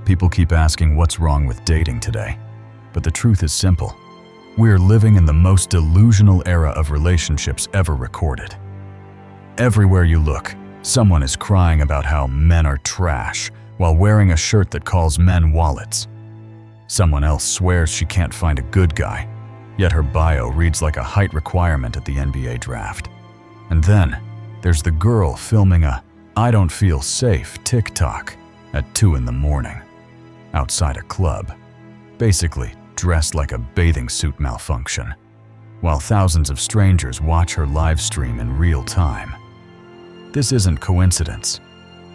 People keep asking what's wrong with dating today, but the truth is simple. We're living in the most delusional era of relationships ever recorded. Everywhere you look, someone is crying about how men are trash while wearing a shirt that calls men wallets. Someone else swears she can't find a good guy, yet her bio reads like a height requirement at the NBA draft. And then there's the girl filming a "I don't feel safe" TikTok at 2 a.m. outside a club, basically dressed like a bathing suit malfunction, while thousands of strangers watch her live stream in real time. This isn't coincidence.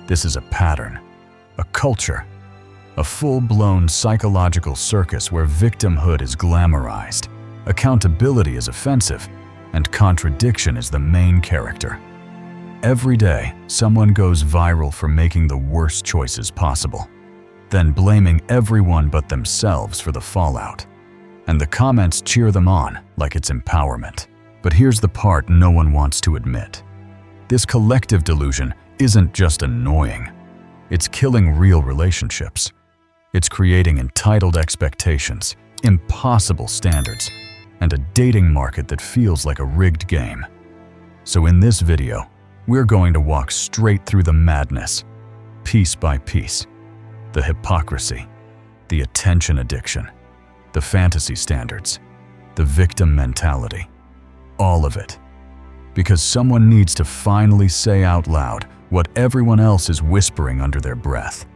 This is a pattern, a culture, a full-blown psychological circus where victimhood is glamorized, accountability is offensive, and contradiction is the main character. Every day, someone goes viral for making the worst choices possible, then blaming everyone but themselves for the fallout. And the comments cheer them on like it's empowerment. But here's the part no one wants to admit. This collective delusion isn't just annoying. It's killing real relationships. It's creating entitled expectations, impossible standards, and a dating market that feels like a rigged game. So in this video, we're going to walk straight through the madness, piece by piece. The hypocrisy, the attention addiction, the fantasy standards, the victim mentality, all of it. Because someone needs to finally say out loud what everyone else is whispering under their breath.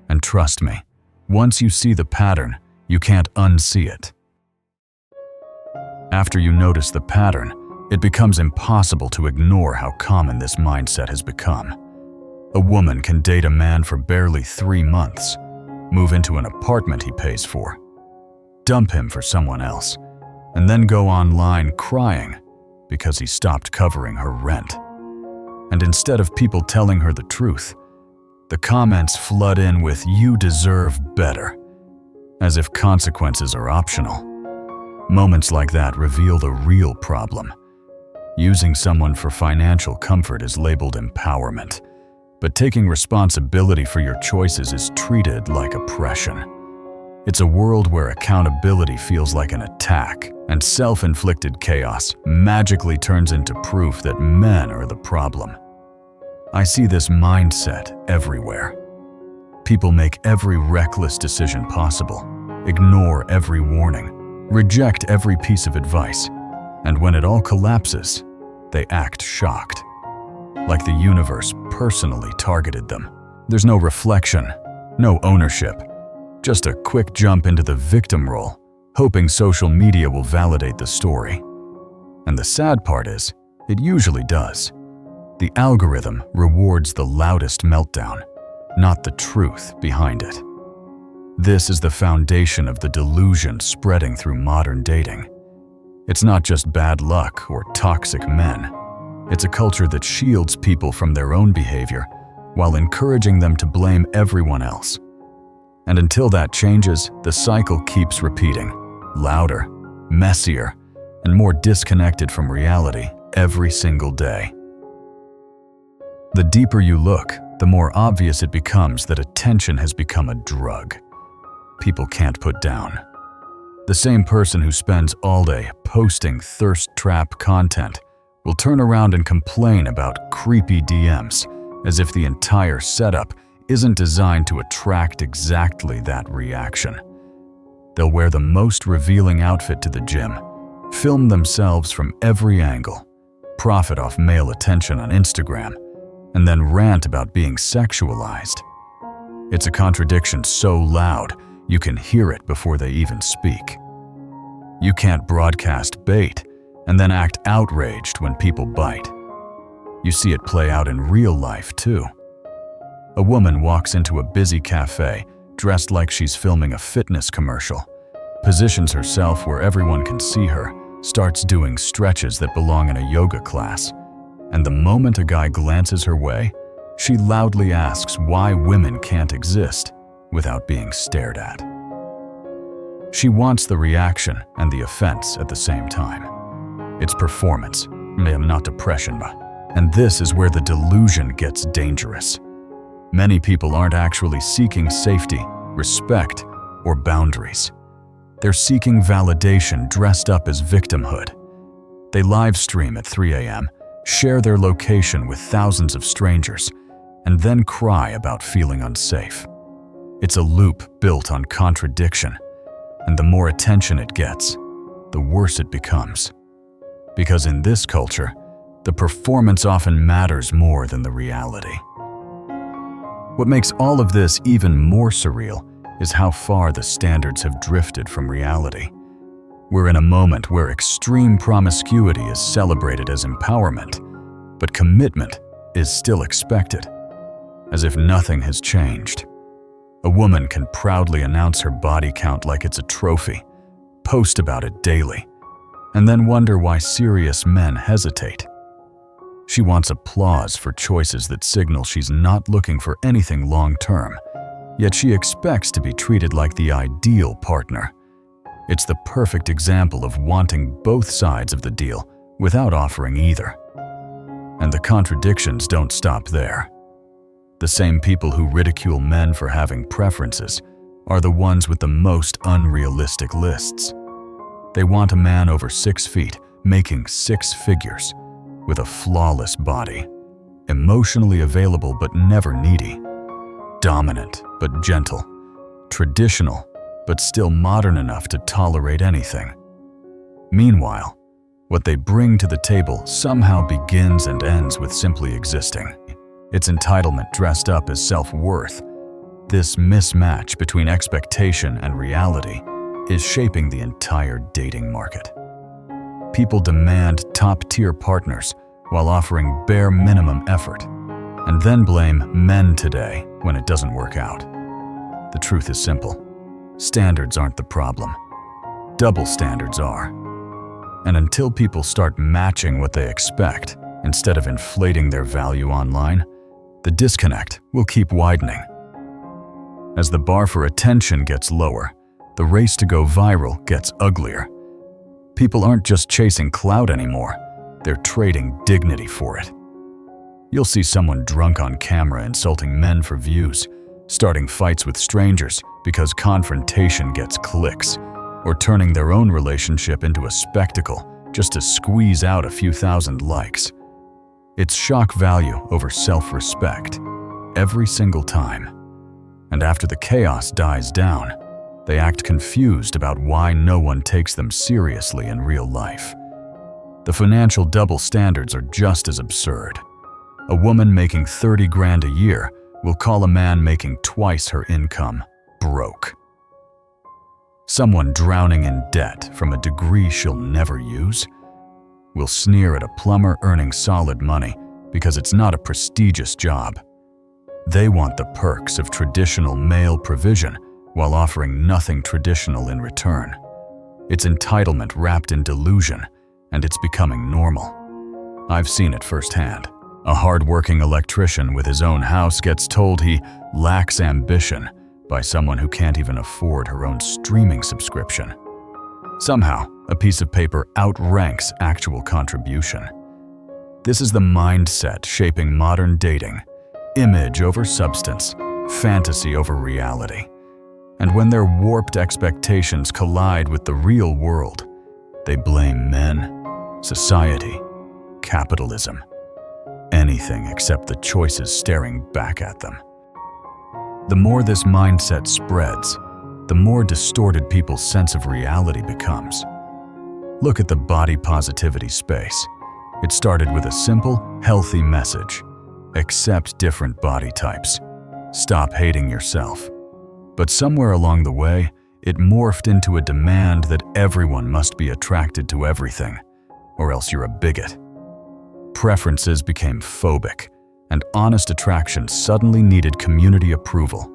And trust me, once you see the pattern, you can't unsee it. After you notice the pattern, it becomes impossible to ignore how common this mindset has become. A woman can date a man for barely 3 months, move into an apartment he pays for, dump him for someone else, and then go online crying because he stopped covering her rent. And instead of people telling her the truth, the comments flood in with "you deserve better," as if consequences are optional. Moments like that reveal the real problem. Using someone for financial comfort is labeled empowerment, but taking responsibility for your choices is treated like oppression. It's a world where accountability feels like an attack, and self-inflicted chaos magically turns into proof that men are the problem. I see this mindset everywhere. People make every reckless decision possible, ignore every warning, reject every piece of advice, and when it all collapses, they act shocked, like the universe personally targeted them. There's no reflection, no ownership, just a quick jump into the victim role, hoping social media will validate the story. And the sad part is, it usually does. The algorithm rewards the loudest meltdown, not the truth behind it. This is the foundation of the delusion spreading through modern dating. It's not just bad luck or toxic men. It's a culture that shields people from their own behavior while encouraging them to blame everyone else. And until that changes, the cycle keeps repeating, louder, messier, and more disconnected from reality every single day. The deeper you look, the more obvious it becomes that attention has become a drug people can't put down. The same person who spends all day posting thirst trap content will turn around and complain about creepy DMs as if the entire setup isn't designed to attract exactly that reaction. They'll wear the most revealing outfit to the gym, film themselves from every angle, profit off male attention on Instagram, and then rant about being sexualized. It's a contradiction so loud, you can hear it before they even speak. You can't broadcast bait and then act outraged when people bite. You see it play out in real life too. A woman walks into a busy cafe dressed like she's filming a fitness commercial, positions herself where everyone can see her, starts doing stretches that belong in a yoga class, and the moment a guy glances her way, she loudly asks why women can't exist without being stared at. She wants the reaction and the offense at the same time. It's performance, not depression. And this is where the delusion gets dangerous. Many people aren't actually seeking safety, respect, or boundaries. They're seeking validation dressed up as victimhood. They live stream at 3 a.m., share their location with thousands of strangers, and then cry about feeling unsafe. It's a loop built on contradiction, and the more attention it gets, the worse it becomes. Because in this culture, the performance often matters more than the reality. What makes all of this even more surreal is how far the standards have drifted from reality. We're in a moment where extreme promiscuity is celebrated as empowerment, but commitment is still expected, as if nothing has changed. A woman can proudly announce her body count like it's a trophy, post about it daily, and then wonder why serious men hesitate. She wants applause for choices that signal she's not looking for anything long-term, yet she expects to be treated like the ideal partner. It's the perfect example of wanting both sides of the deal without offering either. And the contradictions don't stop there. The same people who ridicule men for having preferences are the ones with the most unrealistic lists. They want a man over 6 feet, making 6 figures, with a flawless body, emotionally available but never needy, dominant but gentle, traditional but still modern enough to tolerate anything. Meanwhile, what they bring to the table somehow begins and ends with simply existing. It's entitlement dressed up as self-worth. This mismatch between expectation and reality is shaping the entire dating market. People demand top-tier partners while offering bare minimum effort, and then blame men today when it doesn't work out. The truth is simple. Standards aren't the problem. Double standards are. And until people start matching what they expect instead of inflating their value online, the disconnect will keep widening. As the bar for attention gets lower, the race to go viral gets uglier. People aren't just chasing clout anymore, they're trading dignity for it. You'll see someone drunk on camera insulting men for views, starting fights with strangers because confrontation gets clicks, or turning their own relationship into a spectacle just to squeeze out a few thousand likes. It's shock value over self-respect, every single time. And after the chaos dies down, they act confused about why no one takes them seriously in real life. The financial double standards are just as absurd. A woman making 30 grand a year will call a man making twice her income broke. Someone drowning in debt from a degree she'll never use will sneer at a plumber earning solid money because it's not a prestigious job. They want the perks of traditional male provision while offering nothing traditional in return. It's entitlement wrapped in delusion, and it's becoming normal. I've seen it firsthand. A hard-working electrician with his own house gets told he lacks ambition by someone who can't even afford her own streaming subscription. Somehow, a piece of paper outranks actual contribution. This is the mindset shaping modern dating: image over substance, fantasy over reality. And when their warped expectations collide with the real world, they blame men, society, capitalism, anything except the choices staring back at them. The more this mindset spreads, the more distorted people's sense of reality becomes. Look at the body positivity space. It started with a simple, healthy message: accept different body types. Stop hating yourself. But somewhere along the way, it morphed into a demand that everyone must be attracted to everything, or else you're a bigot. Preferences became phobic, and honest attraction suddenly needed community approval.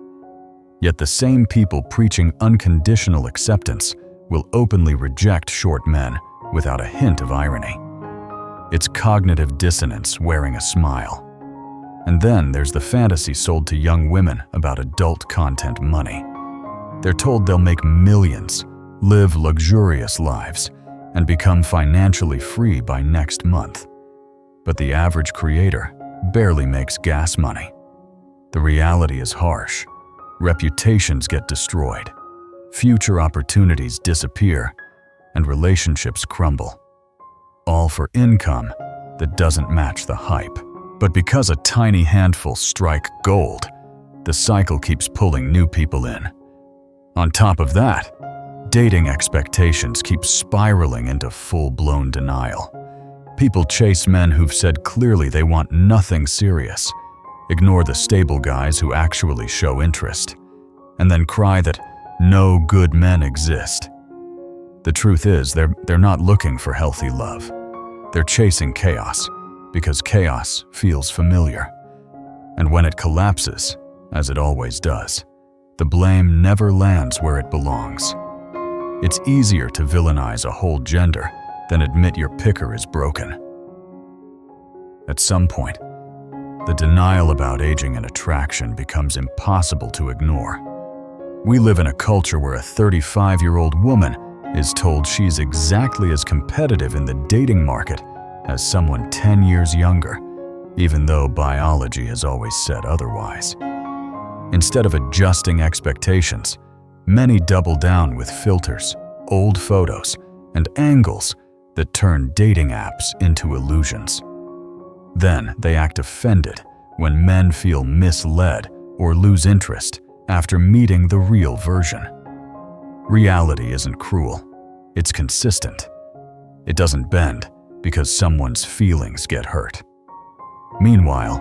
Yet the same people preaching unconditional acceptance will openly reject short men without a hint of irony. It's cognitive dissonance wearing a smile. And then there's the fantasy sold to young women about adult content money. They're told they'll make millions, live luxurious lives, and become financially free by next month. But the average creator barely makes gas money. The reality is harsh. reputations get destroyed, future opportunities disappear, and relationships crumble. All for income that doesn't match the hype. But because a tiny handful strike gold, the cycle keeps pulling new people in. On top of that, dating expectations keep spiraling into full-blown denial. People chase men who've said clearly they want nothing serious, ignore the stable guys who actually show interest, and then cry that no good men exist. The truth is, they're not looking for healthy love. They're chasing chaos, because chaos feels familiar. And when it collapses, as it always does, the blame never lands where it belongs. It's easier to villainize a whole gender than admit your picker is broken. At some point, the denial about aging and attraction becomes impossible to ignore. We live in a culture where a 35-year-old woman is told she's exactly as competitive in the dating market as someone 10 years younger, even though biology has always said otherwise. Instead of adjusting expectations, many double down with filters, old photos, and angles that turn dating apps into illusions. Then they act offended when men feel misled or lose interest after meeting the real version. Reality isn't cruel, it's consistent. It doesn't bend because someone's feelings get hurt. Meanwhile,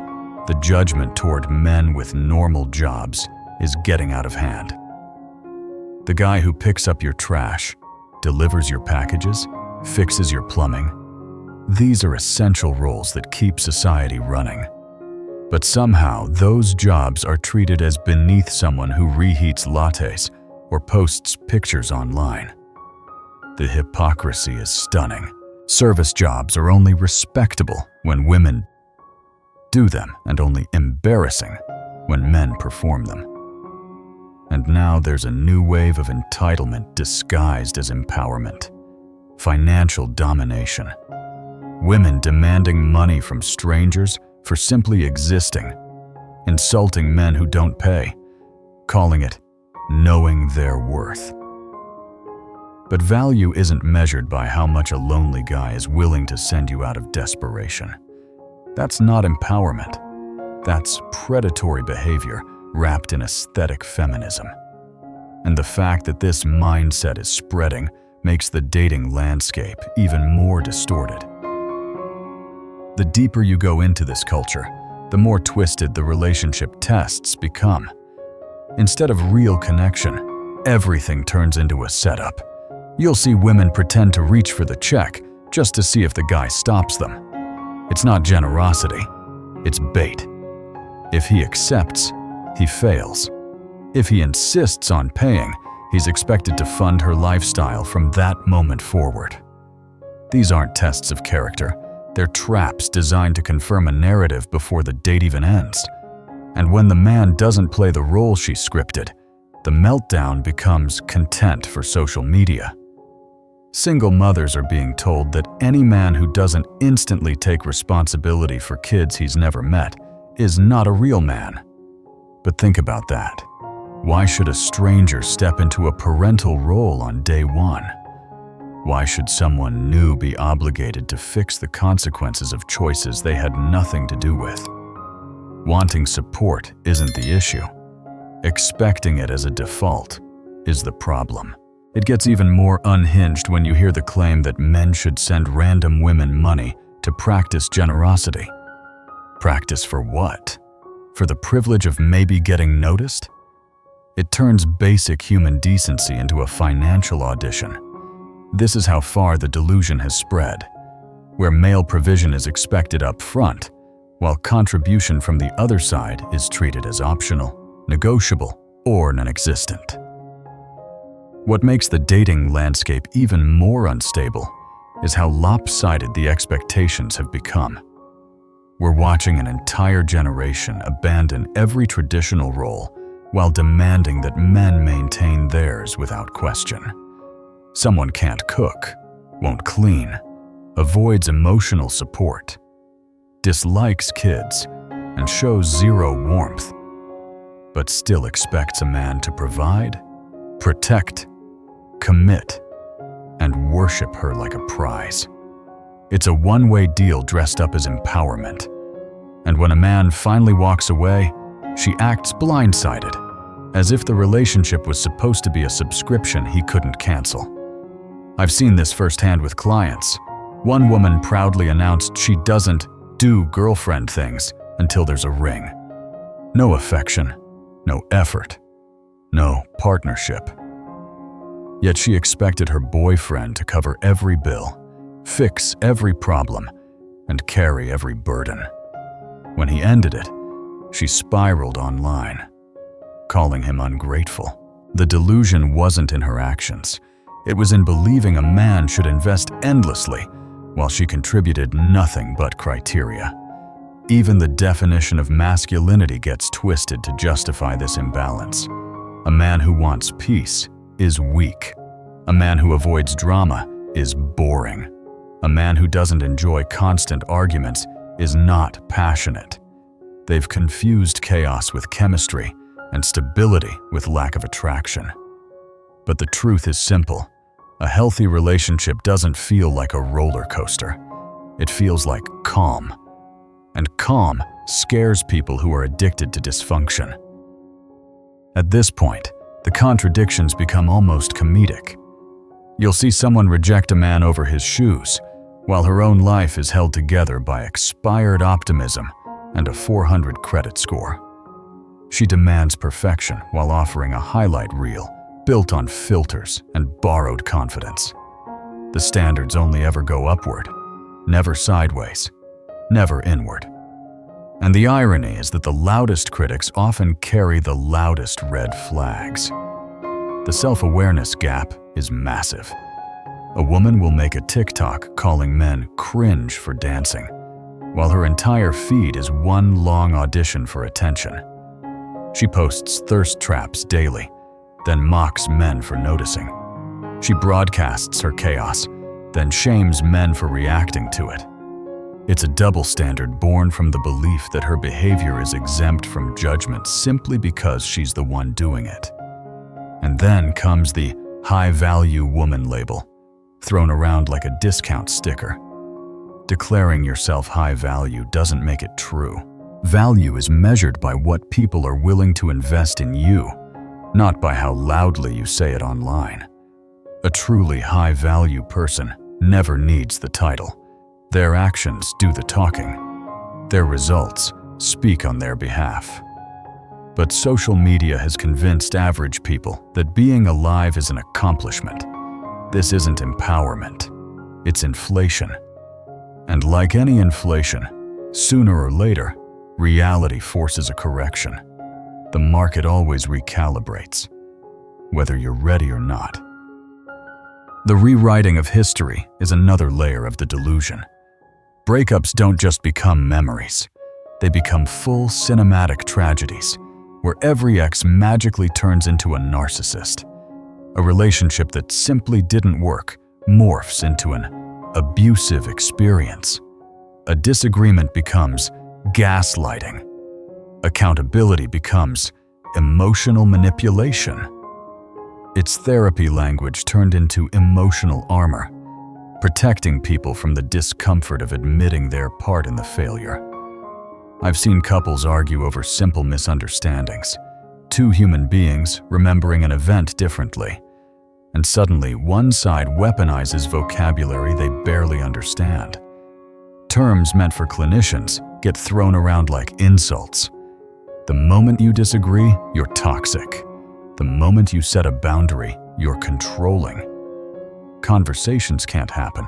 the judgment toward men with normal jobs is getting out of hand. The guy who picks up your trash, delivers your packages, fixes your plumbing, these are essential roles that keep society running. But somehow, those jobs are treated as beneath someone who reheats lattes or posts pictures online. The hypocrisy is stunning. Service jobs are only respectable when women do them, and only embarrassing when men perform them. And now there's a new wave of entitlement disguised as empowerment. Financial domination. Women demanding money from strangers for simply existing, insulting men who don't pay, calling it knowing their worth. But value isn't measured by how much a lonely guy is willing to send you out of desperation. That's not empowerment. That's predatory behavior wrapped in aesthetic feminism. And the fact that this mindset is spreading makes the dating landscape even more distorted. The deeper you go into this culture, the more twisted the relationship tests become. Instead of real connection, everything turns into a setup. You'll see women pretend to reach for the check just to see if the guy stops them. It's not generosity, it's bait. If he accepts, he fails. If he insists on paying, he's expected to fund her lifestyle from that moment forward. These aren't tests of character, they're traps designed to confirm a narrative before the date even ends. And when the man doesn't play the role she scripted, the meltdown becomes content for social media. Single mothers are being told that any man who doesn't instantly take responsibility for kids he's never met is not a real man. But think about that. Why should a stranger step into a parental role on day one? Why should someone new be obligated to fix the consequences of choices they had nothing to do with? Wanting support isn't the issue. Expecting it as a default is the problem. It gets even more unhinged when you hear the claim that men should send random women money to practice generosity. Practice for what? For the privilege of maybe getting noticed? It turns basic human decency into a financial audition. This is how far the delusion has spread, where male provision is expected up front, while contribution from the other side is treated as optional, negotiable, or non-existent. What makes the dating landscape even more unstable is how lopsided the expectations have become. We're watching an entire generation abandon every traditional role while demanding that men maintain theirs without question. Someone can't cook, won't clean, avoids emotional support, dislikes kids, and shows zero warmth. but still expects a man to provide, protect, commit, and worship her like a prize. It's a one-way deal dressed up as empowerment. And when a man finally walks away, she acts blindsided, as if the relationship was supposed to be a subscription he couldn't cancel. I've seen this firsthand with clients. One woman proudly announced she doesn't do girlfriend things until there's a ring. No affection, no effort, no partnership. Yet she expected her boyfriend to cover every bill, fix every problem, and carry every burden. When he ended it, she spiraled online, calling him ungrateful. The delusion wasn't in her actions. It was in believing a man should invest endlessly while she contributed nothing but criteria. Even the definition of masculinity gets twisted to justify this imbalance. A man who wants peace is weak. A man who avoids drama is boring. A man who doesn't enjoy constant arguments is not passionate. They've confused chaos with chemistry and stability with lack of attraction. But the truth is simple. A healthy relationship doesn't feel like a roller coaster. It feels like calm. And calm scares people who are addicted to dysfunction. At this point, the contradictions become almost comedic. You'll see someone reject a man over his shoes, while her own life is held together by expired optimism and a 400 credit score. She demands perfection while offering a highlight reel built on filters and borrowed confidence. The standards only ever go upward, never sideways, never inward. And the irony is that the loudest critics often carry the loudest red flags. The self-awareness gap is massive. A woman will make a TikTok calling men cringe for dancing, while her entire feed is one long audition for attention. She posts thirst traps daily, then mocks men for noticing. She broadcasts her chaos, then shames men for reacting to it. It's a double standard born from the belief that her behavior is exempt from judgment simply because she's the one doing it. And then comes the high-value woman label, thrown around like a discount sticker. Declaring yourself high value doesn't make it true. Value is measured by what people are willing to invest in you, not by how loudly you say it online. A truly high-value person never needs the title. Their actions do the talking. Their results speak on their behalf. But social media has convinced average people that being alive is an accomplishment. This isn't empowerment. It's inflation. And like any inflation, sooner or later, reality forces a correction. The market always recalibrates, whether you're ready or not. The rewriting of history is another layer of the delusion. Breakups don't just become memories. They become full cinematic tragedies, where every ex magically turns into a narcissist. A relationship that simply didn't work morphs into an abusive experience. A disagreement becomes gaslighting. Accountability becomes emotional manipulation. It's therapy language turned into emotional armor, protecting people from the discomfort of admitting their part in the failure. I've seen couples argue over simple misunderstandings, two human beings remembering an event differently, and suddenly one side weaponizes vocabulary they barely understand. Terms meant for clinicians get thrown around like insults. The moment you disagree, you're toxic. The moment you set a boundary, you're controlling. Conversations can't happen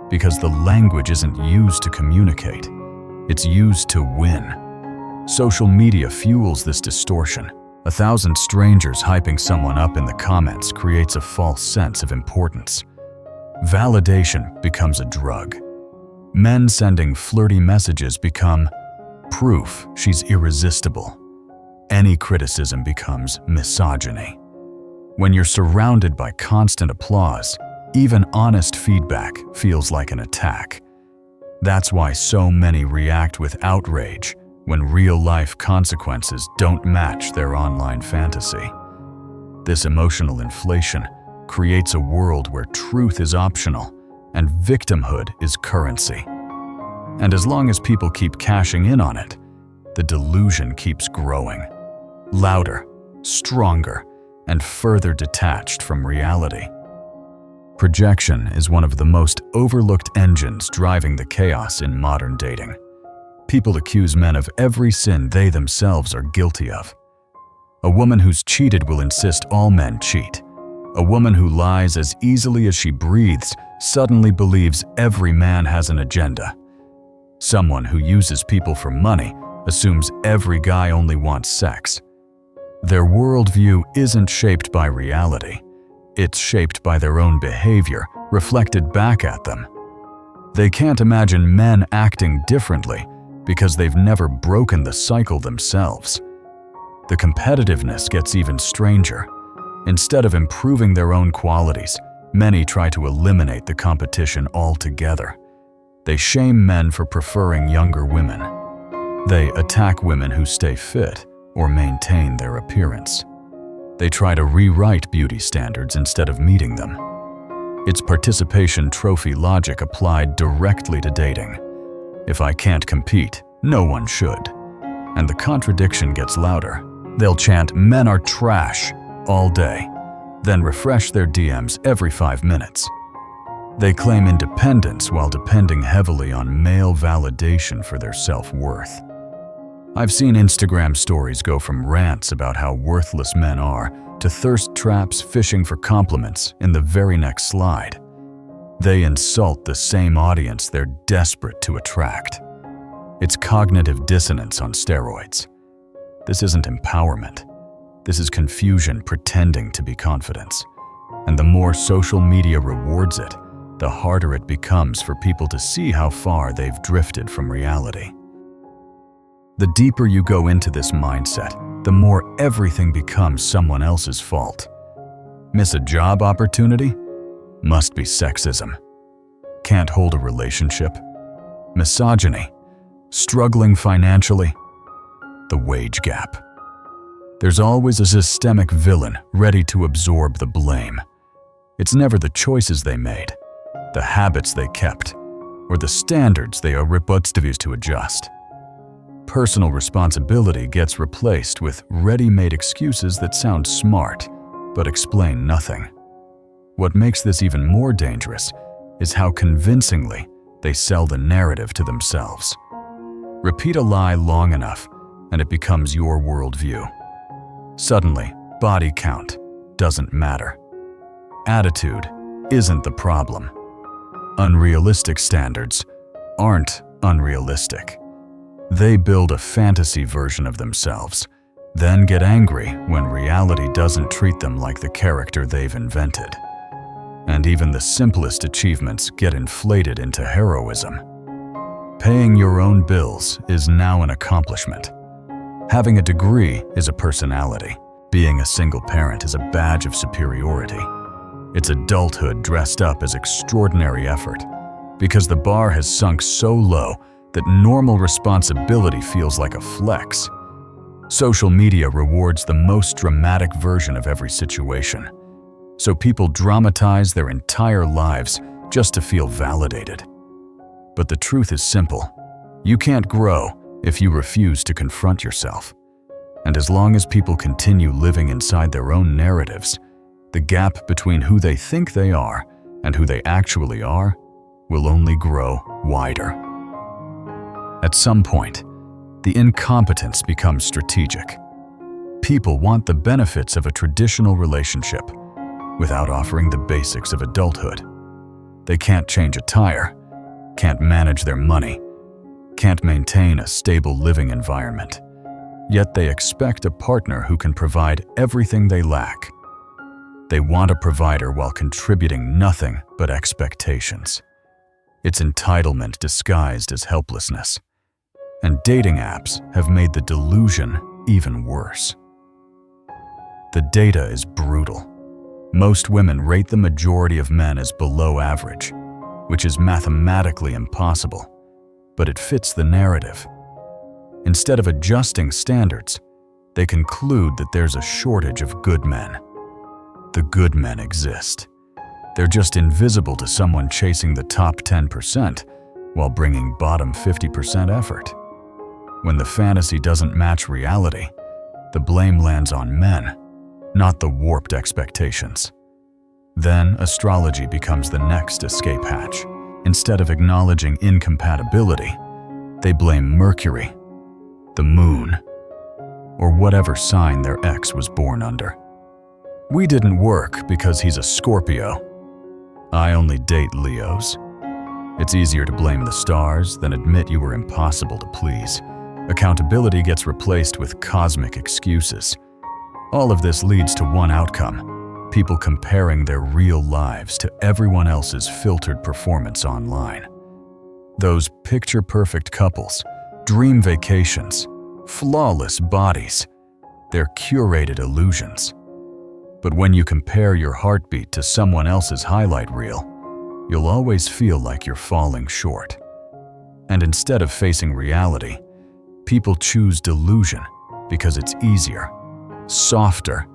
because the language isn't used to communicate. It's used to win. Social media fuels this distortion. 1,000 strangers hyping someone up in the comments creates a false sense of importance. Validation becomes a drug. Men sending flirty messages become proof she's irresistible. Any criticism becomes misogyny. When you're surrounded by constant applause, even honest feedback feels like an attack. That's why so many react with outrage when real-life consequences don't match their online fantasy. This emotional inflation creates a world where truth is optional and victimhood is currency. And as long as people keep cashing in on it, the delusion keeps growing, louder, stronger, and further detached from reality. Projection is one of the most overlooked engines driving the chaos in modern dating. People accuse men of every sin they themselves are guilty of. A woman who's cheated will insist all men cheat. A woman who lies as easily as she breathes suddenly believes every man has an agenda. Someone who uses people for money assumes every guy only wants sex. Their worldview isn't shaped by reality. It's shaped by their own behavior, reflected back at them. They can't imagine men acting differently because they've never broken the cycle themselves. The competitiveness gets even stranger. Instead of improving their own qualities, many try to eliminate the competition altogether. They shame men for preferring younger women. They attack women who stay fit or maintain their appearance. They try to rewrite beauty standards instead of meeting them. It's participation trophy logic applied directly to dating. If I can't compete, no one should. And the contradiction gets louder. They'll chant, "Men are trash," all day, then refresh their DMs every 5 minutes. They claim independence while depending heavily on male validation for their self-worth. I've seen Instagram stories go from rants about how worthless men are to thirst traps fishing for compliments in the very next slide. They insult the same audience they're desperate to attract. It's cognitive dissonance on steroids. This isn't empowerment. This is confusion pretending to be confidence. And the more social media rewards it, the harder it becomes for people to see how far they've drifted from reality. The deeper you go into this mindset, the more everything becomes someone else's fault. Miss a job opportunity? Must be sexism. Can't hold a relationship? Misogyny. Struggling financially? The wage gap. There's always a systemic villain ready to absorb the blame. It's never the choices they made, the habits they kept, or the standards they are supposed to adjust. Personal responsibility gets replaced with ready-made excuses that sound smart, but explain nothing. What makes this even more dangerous is how convincingly they sell the narrative to themselves. Repeat a lie long enough, and it becomes your worldview. Suddenly, body count doesn't matter. Attitude isn't the problem. Unrealistic standards aren't unrealistic. They build a fantasy version of themselves, then get angry when reality doesn't treat them like the character they've invented. And even the simplest achievements get inflated into heroism. Paying your own bills is now an accomplishment. Having a degree is a personality. Being a single parent is a badge of superiority. It's adulthood dressed up as extraordinary effort, because the bar has sunk so low that normal responsibility feels like a flex. Social media rewards the most dramatic version of every situation, so people dramatize their entire lives just to feel validated. But the truth is simple. You can't grow if you refuse to confront yourself. And as long as people continue living inside their own narratives, the gap between who they think they are and who they actually are will only grow wider. At some point, the incompetence becomes strategic. People want the benefits of a traditional relationship without offering the basics of adulthood. They can't change a tire, can't manage their money, can't maintain a stable living environment. Yet they expect a partner who can provide everything they lack. They want a provider while contributing nothing but expectations. It's entitlement disguised as helplessness. And dating apps have made the delusion even worse. The data is brutal. Most women rate the majority of men as below average, which is mathematically impossible, but it fits the narrative. Instead of adjusting standards, they conclude that there's a shortage of good men. The good men exist. They're just invisible to someone chasing the top 10% while bringing bottom 50% effort. When the fantasy doesn't match reality, the blame lands on men, not the warped expectations. Then astrology becomes the next escape hatch. Instead of acknowledging incompatibility, they blame Mercury, the moon, or whatever sign their ex was born under. We didn't work because he's a Scorpio. I only date Leos. It's easier to blame the stars than admit you were impossible to please. Accountability gets replaced with cosmic excuses. All of this leads to one outcome: people comparing their real lives to everyone else's filtered performance online. Those picture-perfect couples, dream vacations, flawless bodies, they're curated illusions. But when you compare your heartbeat to someone else's highlight reel, you'll always feel like you're falling short. And instead of facing reality, people choose delusion because it's easier, softer,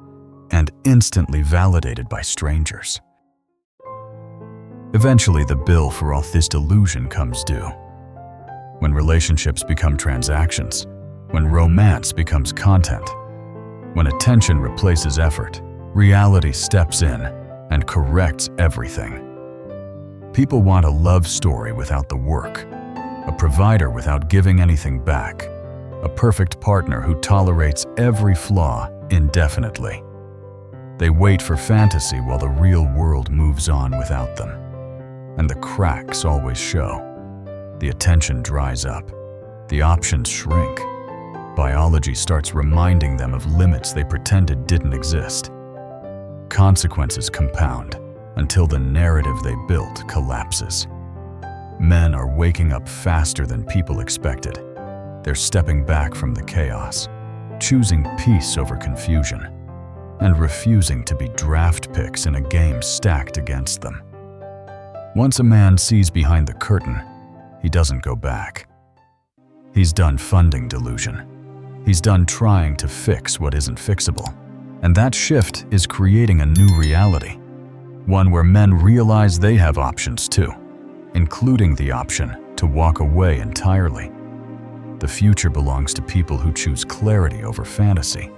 and instantly validated by strangers. Eventually, the bill for all this delusion comes due. When relationships become transactions, when romance becomes content, when attention replaces effort, reality steps in and corrects everything. People want a love story without the work, a provider without giving anything back, a perfect partner who tolerates every flaw indefinitely. They wait for fantasy while the real world moves on without them. And the cracks always show. The attention dries up. The options shrink. Biology starts reminding them of limits they pretended didn't exist. Consequences compound until the narrative they built collapses. Men are waking up faster than people expected. They're stepping back from the chaos, choosing peace over confusion, and refusing to be draft picks in a game stacked against them. Once a man sees behind the curtain, he doesn't go back. He's done funding delusion. He's done trying to fix what isn't fixable. And that shift is creating a new reality, one where men realize they have options too, including the option to walk away entirely. The future belongs to people who choose clarity over fantasy,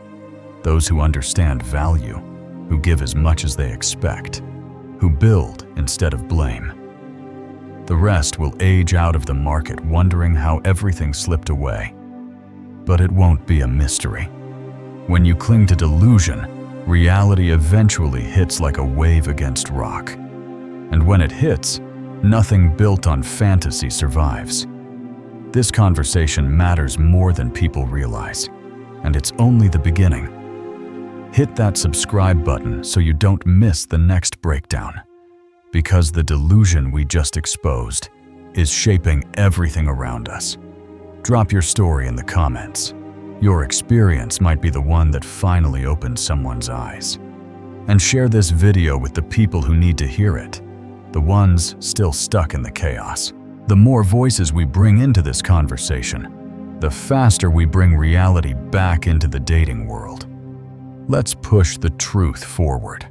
those who understand value, who give as much as they expect, who build instead of blame. The rest will age out of the market wondering how everything slipped away. But it won't be a mystery. When you cling to delusion, reality eventually hits like a wave against rock. And when it hits, nothing built on fantasy survives. This conversation matters more than people realize, and it's only the beginning. Hit that subscribe button so you don't miss the next breakdown, because the delusion we just exposed is shaping everything around us. Drop your story in the comments. Your experience might be the one that finally opens someone's eyes. And share this video with the people who need to hear it, the ones still stuck in the chaos. The more voices we bring into this conversation, the faster we bring reality back into the dating world. Let's push the truth forward.